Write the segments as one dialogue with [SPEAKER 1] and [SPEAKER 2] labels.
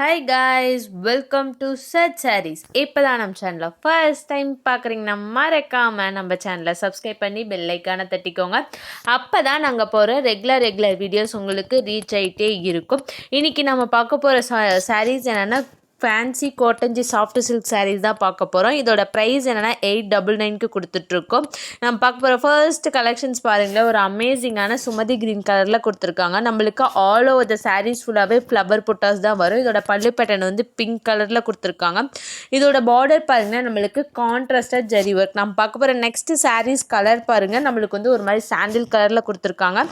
[SPEAKER 1] Hi guys, welcome to Church Saris. இப்போ தான் நம்ம சேனலில் ஃபர்ஸ்ட் டைம் பார்க்குறீங்கன்னா மறக்காமல் நம்ம சேனலை சப்ஸ்கிரைப் பண்ணி பெல் ஐக்கானை தட்டிக்கோங்க. அப்போ தான் நாங்கள் போகிற ரெகுலர் வீடியோஸ் உங்களுக்கு ரீச் ஆகிட்டே இருக்கும். இன்றைக்கி நம்ம பார்க்க போகிற சாரீஸ் என்னென்னா ஃபேன்சி காட்டன்ஜி சாஃப்ட் சில்க் சாரீஸ் தான் பார்க்க போகிறோம். இதோட ப்ரைஸ் என்னென்னா 899க்கு கொடுத்துட்ருக்கோம். நம்ம பார்க்க போகிற ஃபர்ஸ்ட் கலெக்ஷன்ஸ் பாருங்களேன், ஒரு அமேசிங்கான சுமதி க்ரீன் கலரில் கொடுத்துருக்காங்க. நம்மளுக்கு ஆல் ஓவர் த சாரீஸ் ஃபுல்லாகவே ஃப்ளவர் புட்டாஸ் தான் வரும். இதோட பல்லு பேட்டர்ன் வந்து பிங்க் கலரில் கொடுத்துருக்காங்க. இதோட பார்டர் பாருங்கன்னா நம்மளுக்கு கான்ட்ராஸ்டாக ஜரி ஒர்க். நம்ம பார்க்க போகிற நெக்ஸ்ட் சாரீஸ் கலர் பாருங்கள், நம்மளுக்கு வந்து ஒரு மாதிரி சாண்டில் கலரில் கொடுத்துருக்காங்க.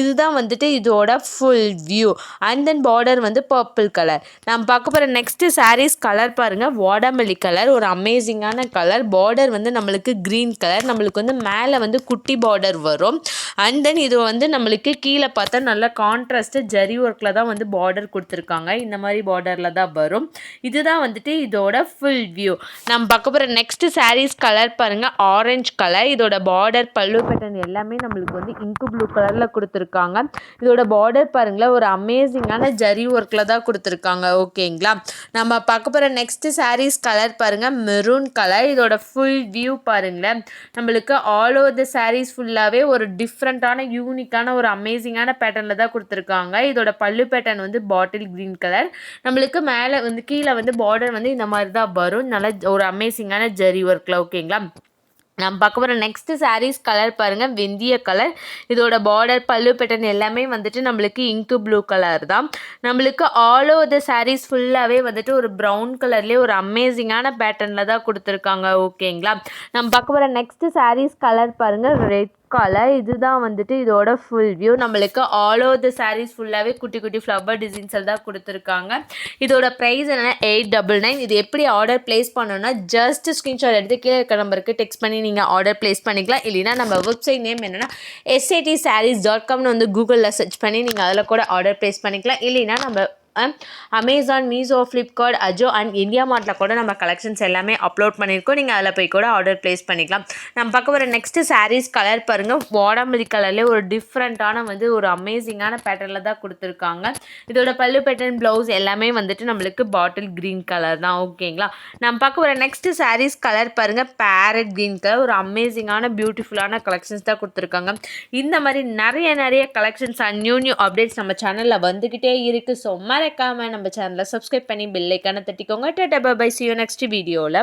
[SPEAKER 1] இதுதான் வந்துட்டு இதோட full view. And then border வந்து பர்பிள் கலர். நம்ம பார்க்க போகிற நெக்ஸ்ட் சாரீஸ் கலர் பாருங்கள், வாடாமல்லி கலர், ஒரு அமேசிங்கான கலர். பார்டர் வந்து நம்மளுக்கு க்ரீன் கலர், நம்மளுக்கு வந்து மேலே வந்து குட்டி பார்டர் வரும். அண்ட் தென் இது வந்து நம்மளுக்கு கீழே பார்த்தா நல்லா கான்ட்ராஸ்ட்டு ஜரி ஒர்க்கில் தான் வந்து பார்டர் கொடுத்துருக்காங்க. இந்த மாதிரி பார்டரில் தான் வரும். இதுதான் வந்துட்டு இதோட ஃபுல் வியூ. நம்ம பார்க்க போகிற நெக்ஸ்ட் சாரீஸ் கலர் பாருங்கள், ஆரஞ்சு கலர். இதோட பார்டர் பல்லு பேட்டர்ன் எல்லாமே நம்மளுக்கு வந்து இங்கு ப்ளூ கலரில் கொடுத்துருக்காங்க. இதோட பார்டர் பாருங்களேன், ஒரு அமேசிங்கான ஜரி ஒர்க்கில் தான் கொடுத்துருக்காங்க. ஓகேங்களா, நம்ம பார்க்க போகிற நெக்ஸ்ட் சாரீஸ் கலர் பாருங்கள், மெரூன் கலர். இதோட ஃபுல் வியூ பாருங்களேன், நம்மளுக்கு ஆல் ஓவர் த சாரீஸ் ஃபுல்லாகவே ஒரு டிஃப்ரெண்ட்டான யூனிக்கான ஒரு அமேசிங்கான பேட்டர்னில் தான் கொடுத்துருக்காங்க. இதோட பல்லு பேட்டர்ன் வந்து பாட்டில் க்ரீன் கலர். நம்மளுக்கு மேலே வந்து கீழே வந்து பார்டர் வந்து இந்த மாதிரி தான் வரும், நல்லா ஒரு அமேசிங்கான ஜரி ஒர்க்கில். ஓகேங்களா, நம்ம பார்க்க போகிற நெக்ஸ்ட் சாரீஸ் கலர் பாருங்கள், வெந்தய கலர். இதோட பார்டர் பல்லு பேட்டர்ன் எல்லாமே வந்துட்டு நம்மளுக்கு இங்கு ப்ளூ கலர் தான். நம்மளுக்கு ஆல் ஓவர் த சாரீஸ் ஃபுல்லாகவே வந்துட்டு ஒரு ப்ரௌன் கலர்லேயே ஒரு அமேசிங்கான பேட்டர்னில் தான் கொடுத்துருக்காங்க. ஓகேங்களா, நம்ம பார்க்க போகிற நெக்ஸ்ட் சாரீஸ் கலர் பாருங்கள், ரெட் கலர். இதுதான் வந்துட்டு இதோட ஃபுல் வியூ. நம்மளுக்கு ஆல் ஓவர் த சாரீஸ் ஃபுல்லாகவே குட்டி குட்டி ஃப்ளவர் டிசைன்ஸில் தான் கொடுத்துருக்காங்க. இதோட ப்ரைஸ் என்னென்னா 899. இது எப்படி ஆர்டர் ப்ளேஸ் பண்ணணும்னா ஜஸ்ட் ஸ்க்ரீன்ஷாட் எடுத்து கீழே இருக்க நம்பருக்கு டெக்ஸ்ட் பண்ணி நீங்கள் ஆர்டர் ப்ளேஸ் பண்ணிக்கலாம். இல்லைனா நம்ம வெப்சைட் நேம் என்னென்னா satsarees.comனு வந்து கூகுளில் சர்ச் பண்ணி நீங்கள் அதில் கூட ஆர்டர் ப்ளேஸ் பண்ணிக்கலாம். இல்லைனா நம்ம Amazon, Meesho, Flipkart, Ajio and India மார்ட்டில் கூட நம்ம கலெக்ஷன்ஸ் எல்லாமே அப்லோட் பண்ணியிருக்கோம். நீங்கள் அதில் போய் கூட ஆர்டர் ப்ளேஸ் பண்ணிக்கலாம். நம்ம பார்க்க வர நெக்ஸ்ட் சாரீஸ் கலர் பாருங்கள், வாடாமல்லி கலர்லேயே ஒரு டிஃப்ரெண்ட்டான வந்து ஒரு அமேசிங்கான பேட்டர்னில் தான் கொடுத்துருக்காங்க. இதோட பல்லு பேட்டர்ன் ப்ளவுஸ் எல்லாமே வந்துட்டு நம்மளுக்கு பாட்டில் க்ரீன் கலர் தான். ஓகேங்களா, நம்ம பார்க்க வர நெக்ஸ்ட் சாரீஸ் கலர் பாருங்கள், பேரட் க்ரீன் கலர். ஒரு அமேசிங்கான பியூட்டிஃபுல்லான கலெக்ஷன்ஸ் தான் கொடுத்துருக்காங்க. இந்த மாதிரி நிறைய கலெக்ஷன்ஸ் அண்ட் நியூ அப்டேட்ஸ் நம்ம சேனலில் வந்துக்கிட்டே இருக்குது. ஸோ மறக்காம நம்ம சேனலை சப்ஸ்கிரைப் பண்ணி பெல் ஐக்கானை தட்டிக்கோங்க. Tata bye bye, see you next வீடியோவில்.